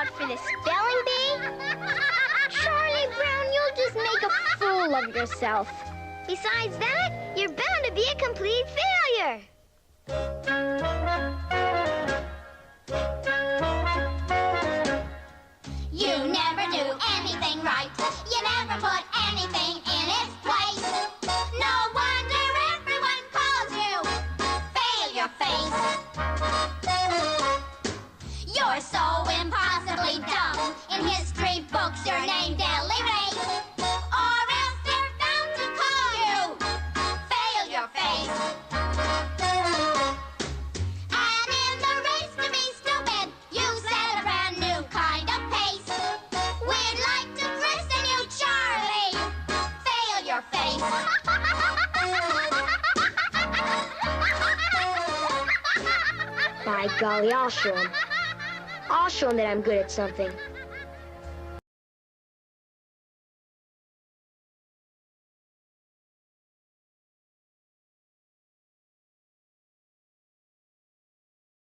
enough for the spelling bee? Charlie Brown, you'll just make a fool of yourself. Besides that, you're bound to be a complete failure. You never do anything right. You never put anything in its place. No wonder everyone calls you Failure Face. You're so impossibly dumb. In history books, your name they'll erase. Or else they're bound to call you Failure Face. And in the race to be stupid, you set a brand new kind of pace. We'd like to christen you Charlie Failure Face. By golly, I'll show him. I'll show him that I'm good at something.